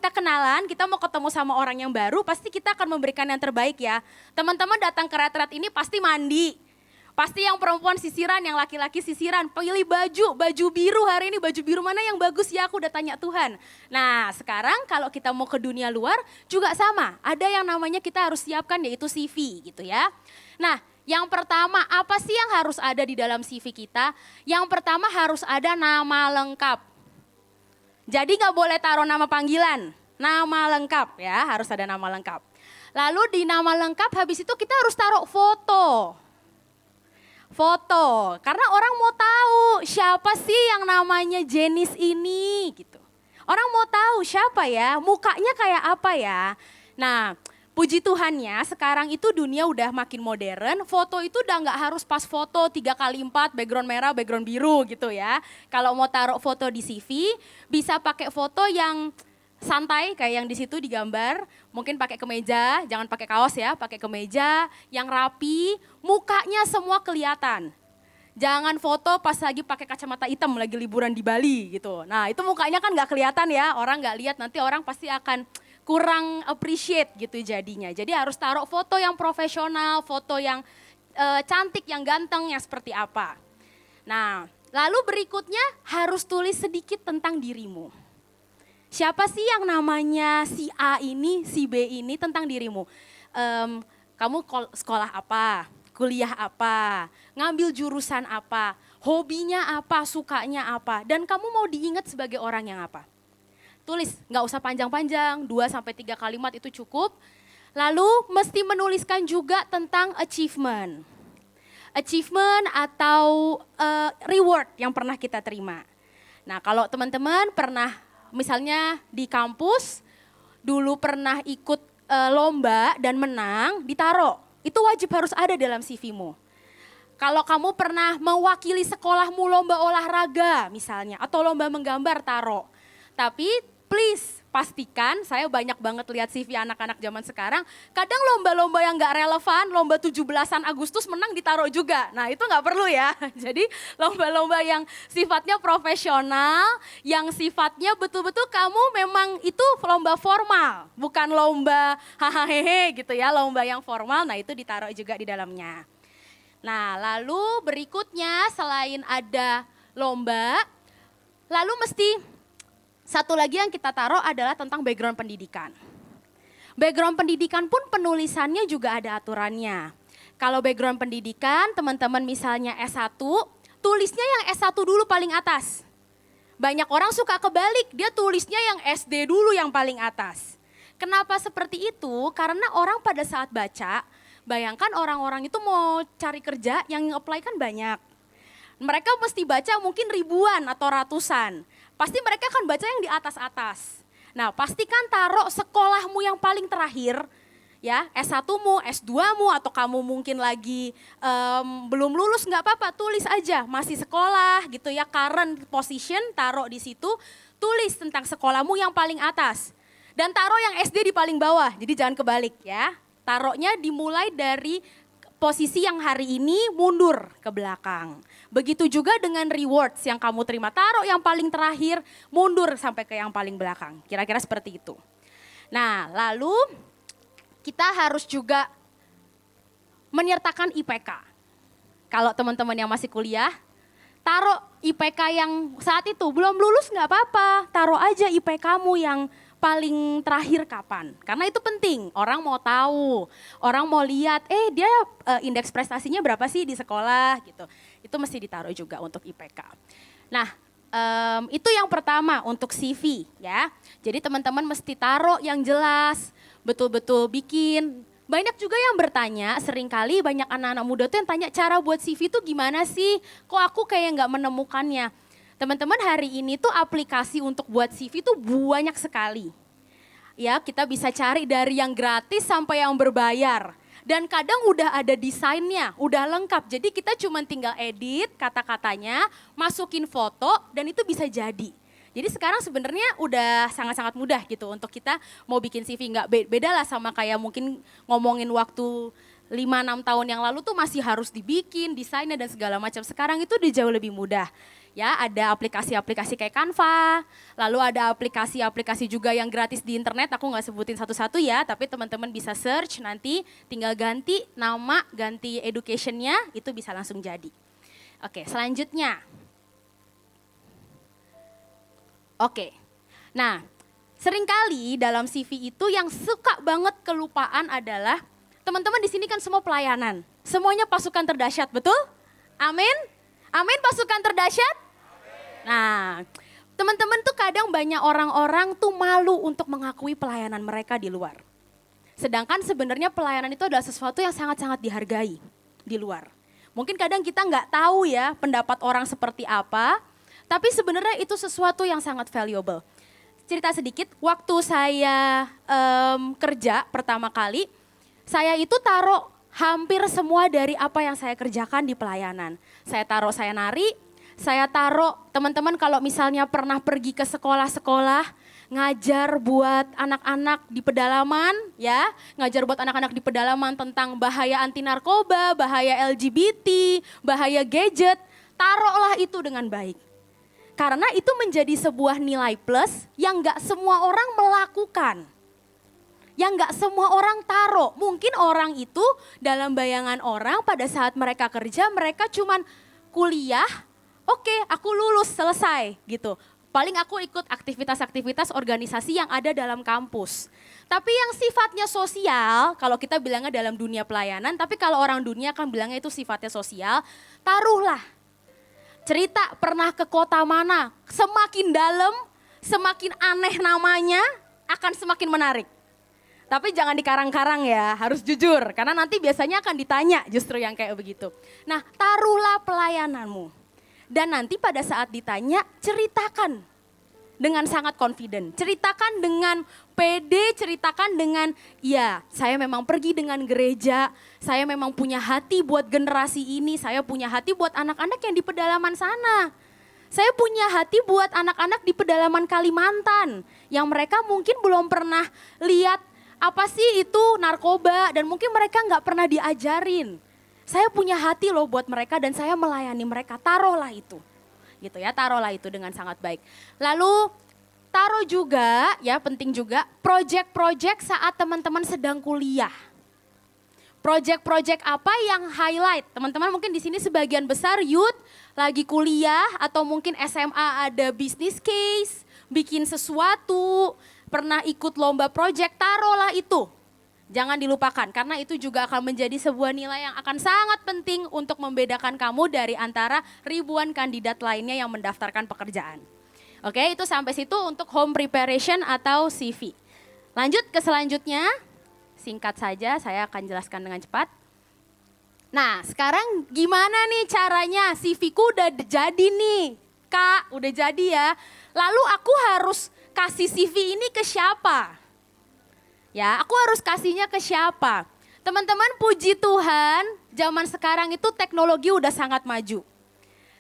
kita kenalan, kita mau ketemu sama orang yang baru, pasti kita akan memberikan yang terbaik ya. Teman-teman datang ke retret ini pasti mandi. Pasti yang perempuan sisiran, yang laki-laki sisiran. Pilih baju biru hari ini, baju biru mana yang bagus ya, aku udah tanya Tuhan. Nah sekarang kalau kita mau ke dunia luar juga sama. Ada yang namanya kita harus siapkan yaitu CV gitu ya. Nah yang pertama apa sih yang harus ada di dalam CV kita? Yang pertama harus ada nama lengkap. Jadi gak boleh taruh nama panggilan, nama lengkap ya, harus ada nama lengkap. Lalu di nama lengkap habis itu kita harus taruh foto. Foto, karena orang mau tahu siapa sih yang namanya Jenis ini gitu. Orang mau tahu siapa ya, mukanya kayak apa ya. Nah puji Tuhannya sekarang itu dunia udah makin modern, foto itu udah gak harus pas foto 3x4 background merah, background biru gitu ya. Kalau mau taruh foto di CV bisa pakai foto yang santai kayak yang di situ digambar, mungkin pakai kemeja, jangan pakai kaos ya, pakai kemeja yang rapi, mukanya semua kelihatan. Jangan foto pas lagi pakai kacamata hitam lagi liburan di Bali gitu. Nah itu mukanya kan gak kelihatan ya, orang gak lihat, nanti orang pasti akan kurang appreciate gitu jadinya. Jadi harus taruh foto yang profesional, foto yang cantik, yang ganteng, yang seperti apa. Nah lalu berikutnya harus tulis sedikit tentang dirimu. Siapa sih yang namanya si A ini, si B ini tentang dirimu? Kamu sekolah apa, kuliah apa, ngambil jurusan apa, hobinya apa, sukanya apa, dan kamu mau diingat sebagai orang yang apa? Tulis, nggak usah panjang-panjang, 2-3 kalimat itu cukup. Lalu mesti menuliskan juga tentang achievement. Achievement atau reward yang pernah kita terima. Nah kalau teman-teman pernah misalnya di kampus dulu pernah ikut lomba dan menang, ditaruh. Itu wajib harus ada dalam CV-mu. Kalau kamu pernah mewakili sekolahmu lomba olahraga misalnya atau lomba menggambar, taruh. Tapi please pastikan, saya banyak banget lihat CV anak-anak zaman sekarang, kadang lomba-lomba yang gak relevan, lomba 17-an Agustus menang ditaruh juga. Nah itu gak perlu ya, jadi lomba-lomba yang sifatnya profesional, yang sifatnya betul-betul kamu memang itu lomba formal, bukan lomba hahaha gitu ya, lomba yang formal, nah itu ditaruh juga di dalamnya. Nah lalu berikutnya selain ada lomba, lalu mesti satu lagi yang kita taruh adalah tentang background pendidikan. Background pendidikan pun penulisannya juga ada aturannya. Kalau background pendidikan teman-teman misalnya S1, tulisnya yang S1 dulu paling atas. Banyak orang suka kebalik, dia tulisnya yang SD dulu yang paling atas. Kenapa seperti itu? Karena orang pada saat baca, bayangkan orang-orang itu mau cari kerja yang apply kan banyak. Mereka mesti baca mungkin ribuan atau ratusan. Pasti mereka akan baca yang di atas-atas. Nah pastikan taruh sekolahmu yang paling terakhir, ya S1-mu, S2-mu atau kamu mungkin lagi belum lulus nggak apa-apa, tulis aja masih sekolah gitu ya, current position taruh di situ, tulis tentang sekolahmu yang paling atas. Dan taruh yang SD di paling bawah, jadi jangan kebalik ya. Taruhnya dimulai dari posisi yang hari ini mundur ke belakang. Begitu juga dengan rewards yang kamu terima, taruh yang paling terakhir, mundur sampai ke yang paling belakang. Kira-kira seperti itu. Nah lalu kita harus juga menyertakan IPK. Kalau teman-teman yang masih kuliah, taruh IPK yang saat itu belum lulus nggak apa-apa, taruh aja IPK-mu yang paling terakhir kapan. Karena itu penting, orang mau tahu, orang mau lihat, dia indeks prestasinya berapa sih di sekolah gitu. Itu mesti ditaruh juga untuk IPK. Nah itu yang pertama untuk CV ya. Jadi teman-teman mesti taruh yang jelas, betul-betul bikin. Banyak juga yang bertanya, seringkali banyak anak-anak muda tuh yang tanya cara buat CV itu gimana sih? Kok aku kayak nggak menemukannya? Teman-teman hari ini tuh aplikasi untuk buat CV tuh banyak sekali. Ya kita bisa cari dari yang gratis sampai yang berbayar. Dan kadang udah ada desainnya, udah lengkap. Jadi kita cuma tinggal edit kata-katanya, masukin foto dan itu bisa jadi. Jadi sekarang sebenarnya udah sangat-sangat mudah gitu untuk kita mau bikin CV, nggak beda lah sama kayak mungkin ngomongin waktu 5-6 tahun yang lalu tuh masih harus dibikin, desainnya dan segala macam. Sekarang itu udah jauh lebih mudah. Ya, ada aplikasi-aplikasi kayak Canva, lalu ada aplikasi-aplikasi juga yang gratis di internet, aku nggak sebutin satu-satu ya, tapi teman-teman bisa search nanti, tinggal ganti nama, ganti educationnya, itu bisa langsung jadi. Oke, selanjutnya. Oke, nah seringkali dalam CV itu yang suka banget kelupaan adalah, teman-teman di sini kan semua pelayanan, semuanya pasukan terdahsyat, betul? Amin? Amin, pasukan terdahsyat? Nah, teman-teman tuh kadang banyak orang-orang tuh malu untuk mengakui pelayanan mereka di luar. Sedangkan sebenarnya pelayanan itu adalah sesuatu yang sangat-sangat dihargai di luar. Mungkin kadang kita nggak tahu ya pendapat orang seperti apa, tapi sebenarnya itu sesuatu yang sangat valuable. Cerita sedikit, waktu saya kerja pertama kali, saya itu taruh hampir semua dari apa yang saya kerjakan di pelayanan. Saya taruh saya nari, saya taruh teman-teman kalau misalnya pernah pergi ke sekolah-sekolah, ngajar buat anak-anak di pedalaman ya, ngajar buat anak-anak di pedalaman tentang bahaya anti narkoba, bahaya LGBT, bahaya gadget, taruhlah itu dengan baik. Karena itu menjadi sebuah nilai plus yang gak semua orang melakukan. Yang gak semua orang taruh. Mungkin orang itu dalam bayangan orang pada saat mereka kerja, mereka cuman kuliah, oke, aku lulus, selesai gitu. Paling aku ikut aktivitas-aktivitas organisasi yang ada dalam kampus. Tapi yang sifatnya sosial, kalau kita bilangnya dalam dunia pelayanan, tapi kalau orang dunia kan bilangnya itu sifatnya sosial, taruhlah. Cerita pernah ke kota mana, semakin dalam, semakin aneh namanya, akan semakin menarik. Tapi jangan dikarang-karang ya, harus jujur. Karena nanti biasanya akan ditanya justru yang kayak begitu. Nah, taruhlah pelayananmu. Dan nanti pada saat ditanya, ceritakan dengan sangat confident. Ceritakan dengan pede, ceritakan dengan, ya saya memang pergi dengan gereja, saya memang punya hati buat generasi ini, saya punya hati buat anak-anak yang di pedalaman sana. Saya punya hati buat anak-anak di pedalaman Kalimantan, yang mereka mungkin belum pernah lihat apa sih itu narkoba, dan mungkin mereka nggak pernah diajarin. Saya punya hati loh buat mereka dan saya melayani mereka, taruhlah itu. Gitu ya, taruhlah itu dengan sangat baik. Lalu taruh juga, ya penting juga, project-project saat teman-teman sedang kuliah. Project-project apa yang highlight? Teman-teman mungkin di sini sebagian besar youth lagi kuliah atau mungkin SMA ada business case, bikin sesuatu, pernah ikut lomba project, taruhlah itu. Jangan dilupakan karena itu juga akan menjadi sebuah nilai yang akan sangat penting untuk membedakan kamu dari antara ribuan kandidat lainnya yang mendaftarkan pekerjaan. Oke, itu sampai situ untuk home preparation atau CV. Lanjut ke selanjutnya, singkat saja saya akan jelaskan dengan cepat. Nah sekarang gimana nih caranya, CV-ku udah jadi nih, Kak udah jadi ya. Lalu aku harus kasih CV ini ke siapa? Ya, aku harus kasihnya ke siapa? Teman-teman puji Tuhan, zaman sekarang itu teknologi udah sangat maju.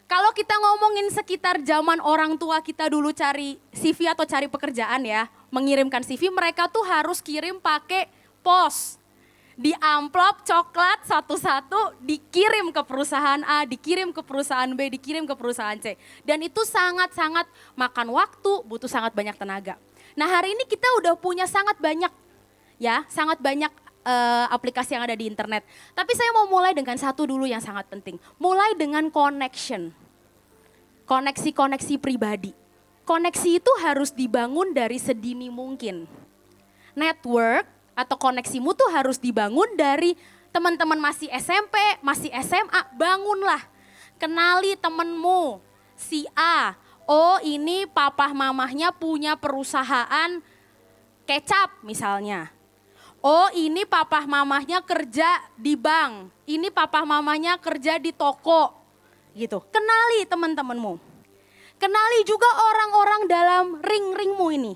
Kalau kita ngomongin sekitar zaman orang tua kita dulu cari CV atau cari pekerjaan ya, mengirimkan CV, mereka tuh harus kirim pakai pos. Di amplop coklat satu-satu dikirim ke perusahaan A, dikirim ke perusahaan B, dikirim ke perusahaan C. Dan itu sangat-sangat makan waktu, butuh sangat banyak tenaga. Nah hari ini kita udah punya sangat banyak aplikasi yang ada di internet. Tapi saya mau mulai dengan satu dulu yang sangat penting. Mulai dengan connection. Koneksi-koneksi pribadi. Koneksi itu harus dibangun dari sedini mungkin. Network atau koneksimu tuh harus dibangun dari teman-teman masih SMP, masih SMA, bangunlah. Kenali temenmu, si A. Oh ini papa mamahnya punya perusahaan kecap misalnya. Oh ini papa mamahnya kerja di bank, ini papa mamahnya kerja di toko. Gitu. Kenali teman-temanmu. Kenali juga orang-orang dalam ring-ringmu ini.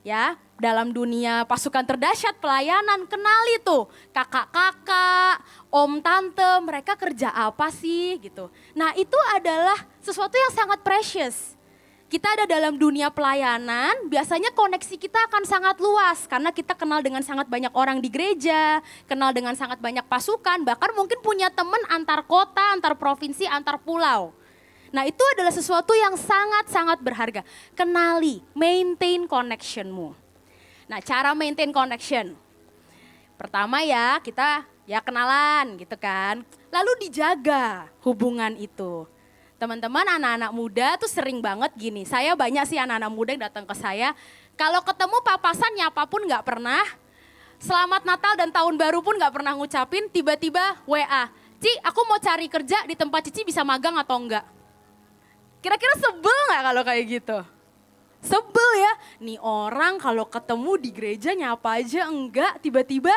Ya, dalam dunia pasukan terdahsyat pelayanan, kenali tuh kakak-kakak, om tante, mereka kerja apa sih gitu. Nah itu adalah sesuatu yang sangat precious. Kita ada dalam dunia pelayanan, biasanya koneksi kita akan sangat luas karena kita kenal dengan sangat banyak orang di gereja, kenal dengan sangat banyak pasukan, bahkan mungkin punya teman antar kota, antar provinsi, antar pulau. Nah itu adalah sesuatu yang sangat-sangat berharga. Kenali, maintain connectionmu. Nah cara maintain connection, pertama ya kita ya kenalan gitu kan, lalu dijaga hubungan itu. Teman-teman anak-anak muda tuh sering banget gini, saya banyak sih anak-anak muda yang datang ke saya, kalau ketemu papasan nyapa pun gak pernah, selamat Natal dan Tahun Baru pun gak pernah ngucapin, tiba-tiba WA, Ci aku mau cari kerja di tempat Cici bisa magang atau enggak? Kira-kira sebel gak kalau kayak gitu? Sebel ya, nih orang kalau ketemu di gereja nyapa aja enggak, tiba-tiba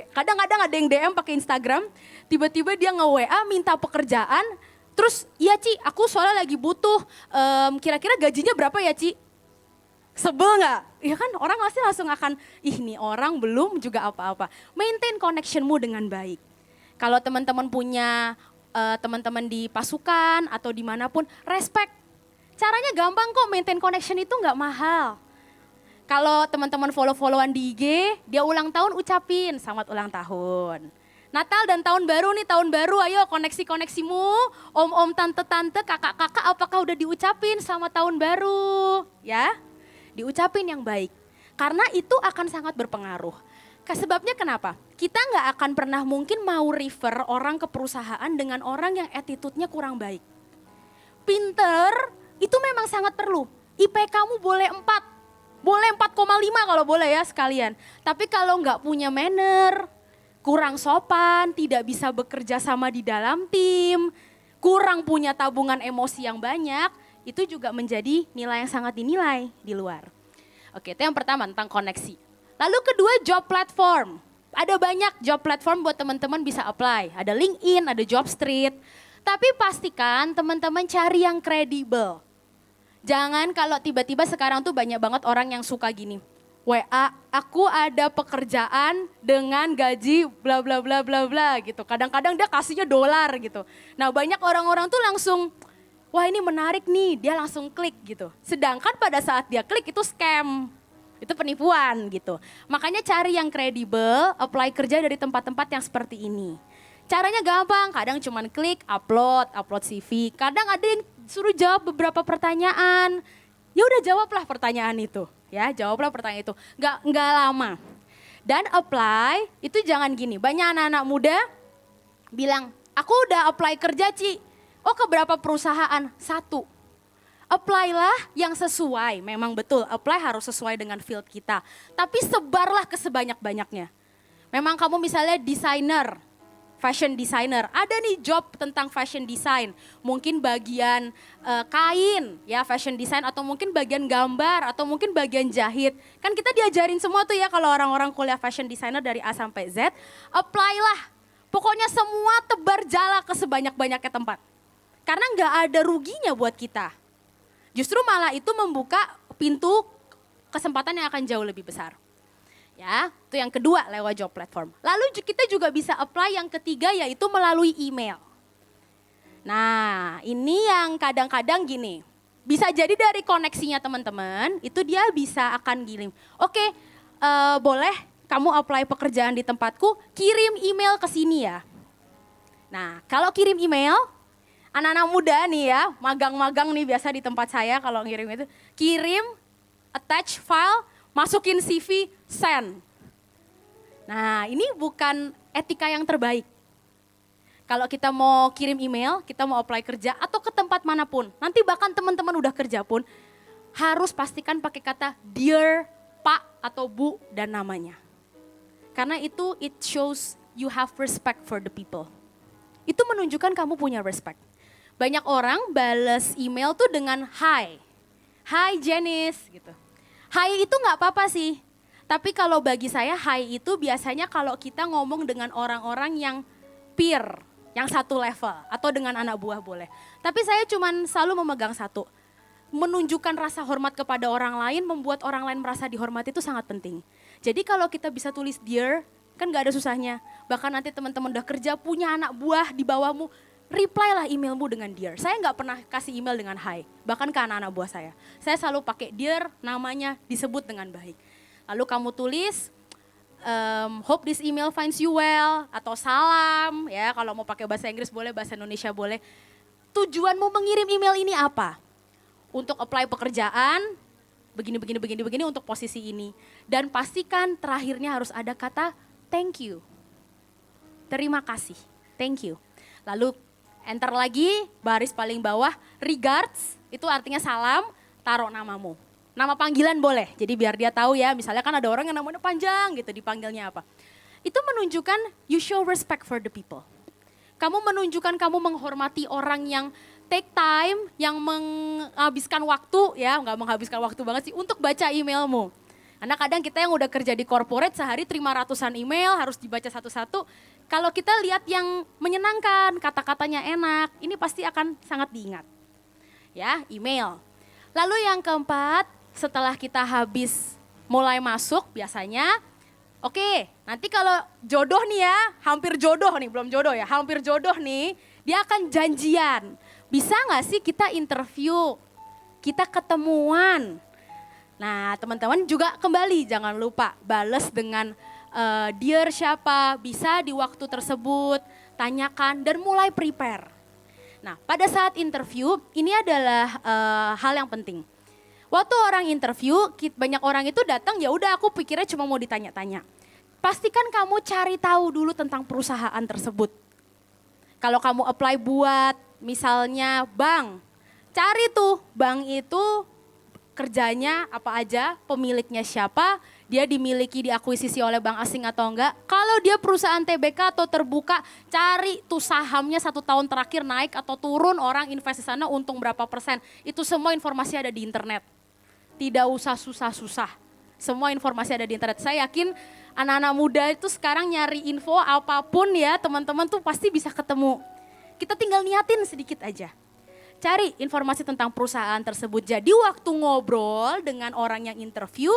kadang-kadang ada yang DM pakai Instagram, tiba-tiba dia nge-WA minta pekerjaan, terus iya Ci aku soalnya lagi butuh, kira-kira gajinya berapa ya Ci? Sebel gak? Ya kan orang pasti langsung akan, ih nih orang belum juga apa-apa. Maintain connectionmu dengan baik. Kalau teman-teman punya teman-teman di pasukan atau dimanapun, respect. Caranya gampang kok, maintain connection itu gak mahal. Kalau teman-teman follow-followan di IG, dia ulang tahun ucapin selamat ulang tahun. Natal dan Tahun Baru nih, Tahun Baru ayo koneksi-koneksimu, om-om, tante-tante, kakak-kakak apakah udah diucapin selamat Tahun Baru? Ya, diucapin yang baik. Karena itu akan sangat berpengaruh. Sebabnya kenapa? Kita nggak akan pernah mungkin mau refer orang ke perusahaan dengan orang yang attitude-nya kurang baik. Pinter, itu memang sangat perlu. IP kamu boleh 4. Boleh 4,5 kalau boleh ya sekalian. Tapi kalau nggak punya manner, kurang sopan, tidak bisa bekerja sama di dalam tim, kurang punya tabungan emosi yang banyak, itu juga menjadi nilai yang sangat dinilai di luar. Oke, itu yang pertama tentang koneksi. Lalu kedua, job platform. Ada banyak job platform buat teman-teman bisa apply. Ada LinkedIn, ada Jobstreet. Tapi pastikan teman-teman cari yang kredibel. Jangan kalau tiba-tiba sekarang tuh banyak banget orang yang suka gini. WA, aku ada pekerjaan dengan gaji bla bla bla bla bla gitu. Kadang-kadang dia kasihnya dolar gitu. Nah banyak orang-orang tuh langsung, wah ini menarik nih, dia langsung klik gitu. Sedangkan pada saat dia klik itu scam, itu penipuan gitu. Makanya cari yang kredibel, apply kerja dari tempat-tempat yang seperti ini. Caranya gampang, kadang cuman klik, upload CV. Kadang ada yang suruh jawab beberapa pertanyaan. Ya udah jawablah pertanyaan itu. Ya, jawablah pertanyaan itu. Nggak lama. Dan apply itu jangan gini. Banyak anak-anak muda bilang, aku udah apply kerja Ci. Oh ke berapa perusahaan? 1. Apply-lah yang sesuai. Memang betul, apply harus sesuai dengan field kita. Tapi sebarlah ke sebanyak-banyaknya. Memang kamu misalnya desainer, fashion designer, ada nih job tentang fashion design, mungkin bagian kain ya fashion design, atau mungkin bagian gambar, atau mungkin bagian jahit. Kan kita diajarin semua tuh ya kalau orang-orang kuliah fashion designer dari A sampai Z, apply lah. Pokoknya semua tebar jala ke sebanyak-banyaknya tempat. Karena nggak ada ruginya buat kita. Justru malah itu membuka pintu kesempatan yang akan jauh lebih besar. Ya, itu yang kedua lewat job platform. Lalu kita juga bisa apply yang ketiga yaitu melalui email. Nah, ini yang kadang-kadang gini, bisa jadi dari koneksinya teman-teman, itu dia bisa akan gini. Oke, boleh kamu apply pekerjaan di tempatku, kirim email ke sini ya. Nah, kalau kirim email, anak-anak muda nih ya, magang-magang nih biasa di tempat saya kalau ngirim itu, kirim, attach file, masukin CV, send. Nah ini bukan etika yang terbaik. Kalau kita mau kirim email, kita mau apply kerja atau ke tempat manapun. Nanti bahkan teman-teman udah kerja pun, harus pastikan pakai kata dear, Pak atau Bu dan namanya. Karena itu it shows you have respect for the people. Itu menunjukkan kamu punya respect. Banyak orang bales email tuh dengan hi. Hi Janice gitu. Hi itu nggak apa-apa sih, tapi kalau bagi saya hi itu biasanya kalau kita ngomong dengan orang-orang yang peer, yang satu level, atau dengan anak buah boleh. Tapi saya cuman selalu memegang satu, menunjukkan rasa hormat kepada orang lain, membuat orang lain merasa dihormati itu sangat penting. Jadi kalau kita bisa tulis dear, kan nggak ada susahnya. Bahkan nanti teman-teman udah kerja punya anak buah di bawahmu, reply lah emailmu dengan dear. Saya nggak pernah kasih email dengan hi, bahkan ke anak-anak buah saya. Saya selalu pakai dear, namanya disebut dengan baik. Lalu kamu tulis, hope this email finds you well, atau salam, ya kalau mau pakai bahasa Inggris boleh, bahasa Indonesia boleh. Tujuanmu mengirim email ini apa? Untuk apply pekerjaan, begini untuk posisi ini. Dan pastikan terakhirnya harus ada kata thank you. Terima kasih, thank you. Lalu enter lagi, baris paling bawah, regards, itu artinya salam, taruh namamu. Nama panggilan boleh, jadi biar dia tahu ya, misalnya kan ada orang yang namanya panjang gitu, dipanggilnya apa. Itu menunjukkan you show respect for the people. Kamu menunjukkan kamu menghormati orang yang take time, yang menghabiskan waktu, ya nggak menghabiskan waktu banget sih, untuk baca emailmu. Karena kadang kita yang udah kerja di corporate sehari terima ratusan email, harus dibaca satu-satu. Kalau kita lihat yang menyenangkan, kata-katanya enak, ini pasti akan sangat diingat. Ya, email. Lalu yang keempat, setelah kita habis mulai masuk biasanya, oke, nanti kalau jodoh nih ya, hampir jodoh nih, belum jodoh ya, hampir jodoh nih, dia akan janjian. Bisa nggak sih kita interview, kita ketemuan. Nah teman-teman juga kembali jangan lupa bales dengan dear siapa, bisa di waktu tersebut, tanyakan dan mulai prepare. Nah pada saat interview ini adalah hal yang penting. Waktu orang interview, banyak orang itu datang ya udah aku pikirnya cuma mau ditanya-tanya. Pastikan kamu cari tahu dulu tentang perusahaan tersebut. Kalau kamu apply buat misalnya bank, cari tuh bank itu kerjanya apa aja, pemiliknya siapa, dia dimiliki, diakuisisi oleh bank asing atau enggak. Kalau dia perusahaan TBK atau terbuka, cari tuh sahamnya 1 tahun terakhir naik atau turun, orang invest di sana untung berapa persen. Itu semua informasi ada di internet. Tidak usah susah-susah. Semua informasi ada di internet. Saya yakin anak-anak muda itu sekarang nyari info apapun ya, teman-teman tuh pasti bisa ketemu. Kita tinggal niatin sedikit aja. Cari informasi tentang perusahaan tersebut. Jadi waktu ngobrol dengan orang yang interview,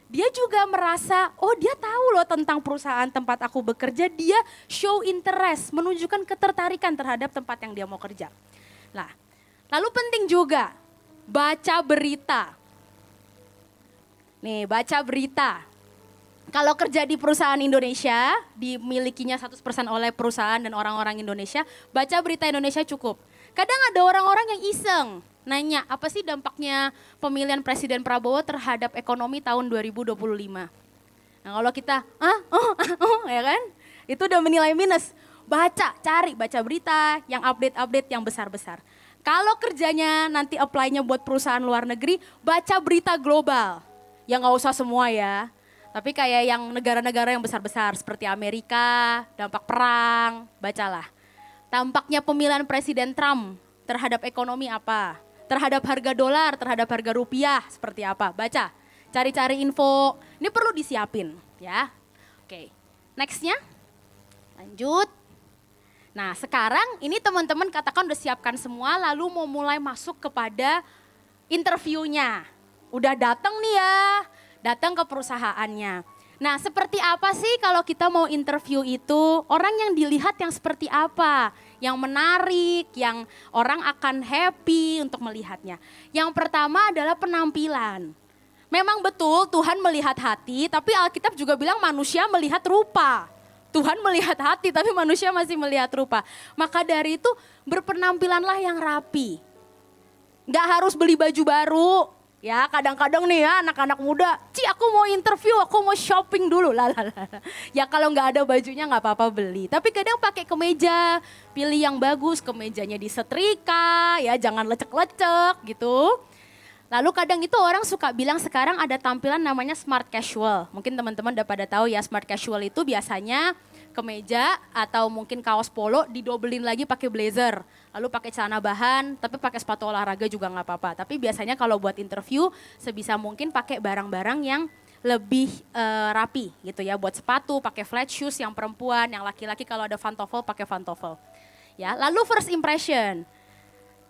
dia juga merasa, oh dia tahu loh tentang perusahaan tempat aku bekerja. Dia show interest, menunjukkan ketertarikan terhadap tempat yang dia mau kerja. Nah, lalu penting juga baca berita. Nih, baca berita. Kalau kerja di perusahaan Indonesia, dimilikinya 100% oleh perusahaan dan orang-orang Indonesia, baca berita Indonesia cukup. Kadang ada orang-orang yang iseng, nanya apa sih dampaknya pemilihan Presiden Prabowo terhadap ekonomi tahun 2025. Nah kalau kita, ya kan, itu udah menilai minus. Baca berita yang update-update yang besar-besar. Kalau kerjanya nanti apply-nya buat perusahaan luar negeri, baca berita global. Ya nggak usah semua ya. Tapi kayak yang negara-negara yang besar-besar seperti Amerika, dampak perang, bacalah. Dampaknya pemilihan Presiden Trump terhadap ekonomi apa? Terhadap harga dolar, terhadap harga rupiah seperti apa? Baca, cari-cari info. Ini perlu disiapin ya. Oke, nextnya lanjut. Nah sekarang ini teman-teman katakan udah siapkan semua lalu mau mulai masuk kepada interviewnya. Udah datang nih ya, datang ke perusahaannya. Nah seperti apa sih kalau kita mau interview itu, orang yang dilihat yang seperti apa, yang menarik, yang orang akan happy untuk melihatnya. Yang pertama adalah penampilan. Memang betul Tuhan melihat hati, tapi Alkitab juga bilang manusia melihat rupa. Tuhan melihat hati tapi manusia masih melihat rupa. Maka dari itu berpenampilanlah yang rapi. Gak harus beli baju baru. Ya kadang-kadang nih ya anak-anak muda, aku mau interview, aku mau shopping dulu. Ya kalau nggak ada bajunya nggak apa-apa beli. Tapi kadang pakai kemeja, pilih yang bagus, kemejanya disetrika, ya jangan lecek-lecek gitu. Lalu kadang itu orang suka bilang sekarang ada tampilan namanya smart casual. Mungkin teman-teman udah pada tahu ya smart casual itu biasanya kemeja atau mungkin kaos polo didobelin lagi pakai blazer. Lalu pakai celana bahan tapi pakai sepatu olahraga juga nggak apa-apa. Tapi biasanya kalau buat interview sebisa mungkin pakai barang-barang yang lebih rapi gitu ya. Buat sepatu pakai flat shoes yang perempuan, yang laki-laki kalau ada pantofel pakai pantofel. Ya, lalu first impression.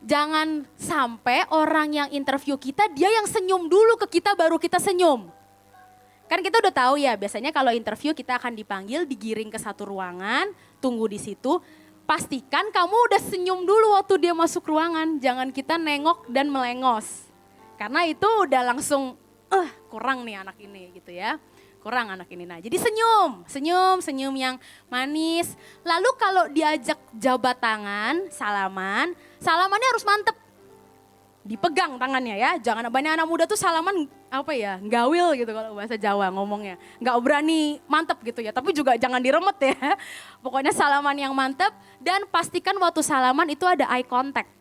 Jangan sampai orang yang interview kita dia yang senyum dulu ke kita baru kita senyum. Kan kita udah tahu ya biasanya kalau interview kita akan dipanggil, digiring ke satu ruangan, tunggu di situ. pastikan kamu udah senyum dulu waktu dia masuk ruangan. Jangan kita nengok dan melengos. Karena itu udah langsung, kurang nih anak ini gitu ya. Kurang anak ini. Nah jadi senyum yang manis. Lalu kalau diajak jabat tangan, salamannya harus mantep. Dipegang tangannya ya, jangan banyak anak muda tuh salaman gawil gitu kalau bahasa Jawa ngomongnya. Nggak berani mantep gitu ya, tapi juga jangan diremet ya. Pokoknya salaman yang mantep dan pastikan waktu salaman itu ada eye contact.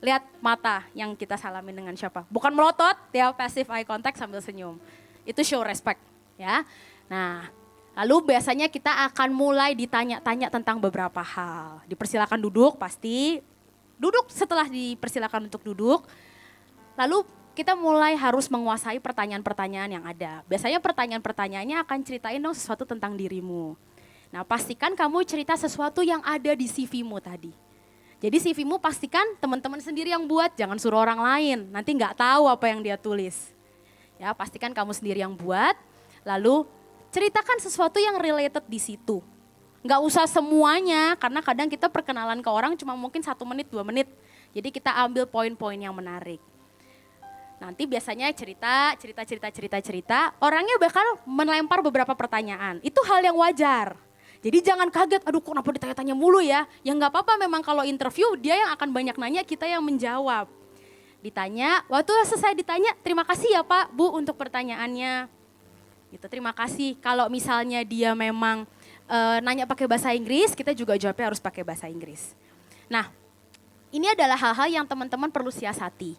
Lihat mata yang kita salamin dengan siapa. Bukan melotot ya, passive eye contact sambil senyum. Itu show respect ya. Nah lalu biasanya kita akan mulai ditanya-tanya tentang beberapa hal. Dipersilakan duduk pasti. Duduk setelah dipersilakan untuk duduk, lalu kita mulai harus menguasai pertanyaan-pertanyaan yang ada. Biasanya pertanyaan-pertanyaannya akan ceritain dong sesuatu tentang dirimu. Nah pastikan kamu cerita sesuatu yang ada di CV-mu tadi. Jadi CV-mu pastikan teman-teman sendiri yang buat, jangan suruh orang lain. Nanti nggak tahu apa yang dia tulis. Ya pastikan kamu sendiri yang buat, lalu ceritakan sesuatu yang related di situ. Nggak usah semuanya, karena kadang kita perkenalan ke orang cuma mungkin 1 menit, 2 menit. Jadi kita ambil poin-poin yang menarik. Nanti biasanya cerita, orangnya bakal melempar beberapa pertanyaan. Itu hal yang wajar. Jadi jangan kaget, aduh kok kenapa ditanya-tanya mulu ya. Ya nggak apa-apa memang kalau interview dia yang akan banyak nanya, kita yang menjawab. Ditanya, waktu selesai ditanya, terima kasih ya Pak, Bu untuk pertanyaannya. Gitu, terima kasih. Kalau misalnya dia memang nanya pakai bahasa Inggris, kita juga jawabnya harus pakai bahasa Inggris. Nah, ini adalah hal-hal yang teman-teman perlu siasati.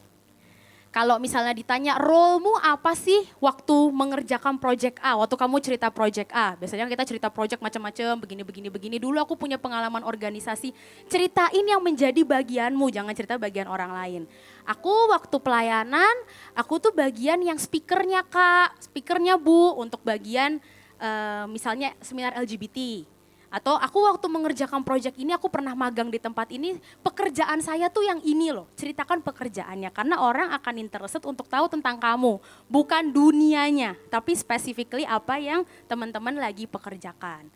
Kalau misalnya ditanya, role-mu apa sih waktu mengerjakan project A, waktu kamu cerita project A. Biasanya kita cerita project macam-macam, begini. Dulu aku punya pengalaman organisasi, ceritain yang menjadi bagianmu, jangan cerita bagian orang lain. Aku waktu pelayanan, aku tuh bagian yang speakernya Kak, speakernya Bu, untuk bagian misalnya seminar LGBT. Atau aku waktu mengerjakan proyek ini aku pernah magang di tempat ini, pekerjaan saya tuh yang ini loh, ceritakan pekerjaannya. Karena orang akan interested untuk tahu tentang kamu, bukan dunianya, tapi specifically apa yang teman-teman lagi pekerjakan.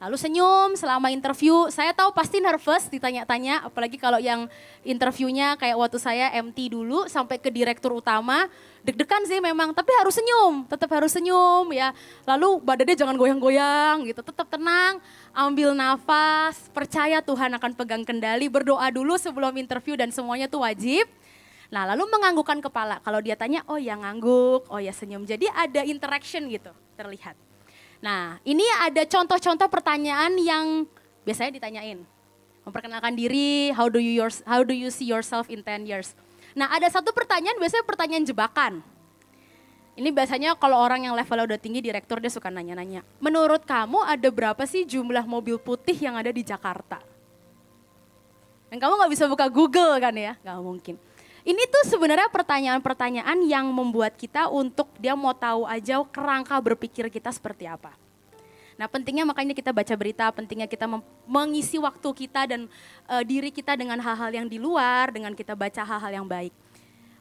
Lalu senyum selama interview, saya tahu pasti nervous ditanya-tanya, apalagi kalau yang interviewnya kayak waktu saya MT dulu sampai ke direktur utama, deg-degan sih memang, tapi harus senyum, tetap harus senyum ya. Lalu badannya jangan goyang-goyang gitu, tetap tenang, ambil nafas, percaya Tuhan akan pegang kendali, berdoa dulu sebelum interview dan semuanya tuh wajib. Nah lalu menganggukkan kepala, kalau dia tanya oh ya ngangguk, oh ya senyum, jadi ada interaction gitu terlihat. Nah ini ada contoh-contoh pertanyaan yang biasanya ditanyain. Memperkenalkan diri, how do you see yourself in 10 years? Nah ada satu pertanyaan, biasanya pertanyaan jebakan. Ini biasanya kalau orang yang levelnya udah tinggi, direktur dia suka nanya-nanya. Menurut kamu ada berapa sih jumlah mobil putih yang ada di Jakarta? Dan kamu gak bisa buka Google kan ya, gak mungkin. Ini tuh sebenarnya pertanyaan-pertanyaan yang membuat kita untuk dia mau tahu aja kerangka berpikir kita seperti apa. Nah pentingnya makanya kita baca berita, pentingnya kita mengisi waktu kita dan diri kita dengan hal-hal yang di luar, dengan kita baca hal-hal yang baik.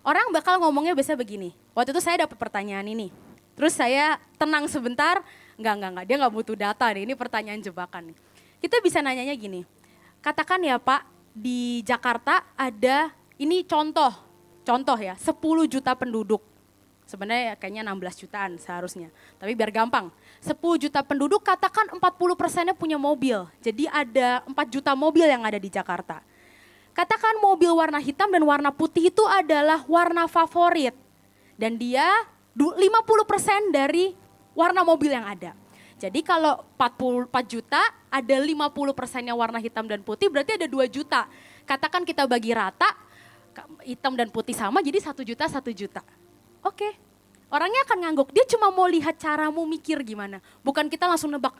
Orang bakal ngomongnya biasa begini, waktu itu saya dapat pertanyaan ini, terus saya tenang sebentar, enggak, dia nggak butuh data nih, ini pertanyaan jebakan nih. Kita bisa nanyanya gini, katakan ya Pak, di Jakarta ada, ini contoh ya, 10 juta penduduk. Sebenarnya kayaknya 16 jutaan seharusnya, tapi biar gampang. 10 juta penduduk, katakan 40%-nya punya mobil. Jadi ada 4 juta mobil yang ada di Jakarta. Katakan mobil warna hitam dan warna putih itu adalah warna favorit. Dan dia 50% dari warna mobil yang ada. Jadi kalau 44 juta, ada 50%-nya warna hitam dan putih, berarti ada 2 juta. Katakan kita bagi rata, hitam dan putih sama, jadi 1 juta, 1 juta. Oke, orangnya akan ngangguk, dia cuma mau lihat caramu mikir gimana. Bukan kita langsung nebak,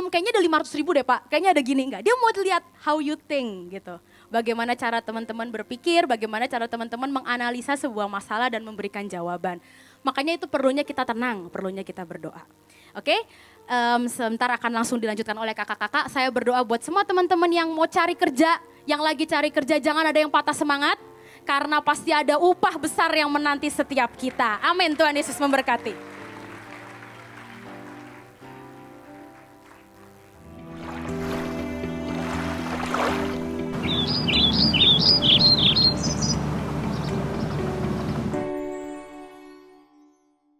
kayaknya ada 500 ribu deh Pak, kayaknya ada gini, enggak. Dia mau lihat how you think gitu. Bagaimana cara teman-teman berpikir, bagaimana cara teman-teman menganalisa sebuah masalah dan memberikan jawaban. Makanya itu perlunya kita tenang, perlunya kita berdoa. Oke, sebentar akan langsung dilanjutkan oleh kakak-kakak. Saya berdoa buat semua teman-teman yang mau cari kerja, yang lagi cari kerja jangan ada yang patah semangat. Karena pasti ada upah besar yang menanti setiap kita. Amin, Tuhan Yesus memberkati.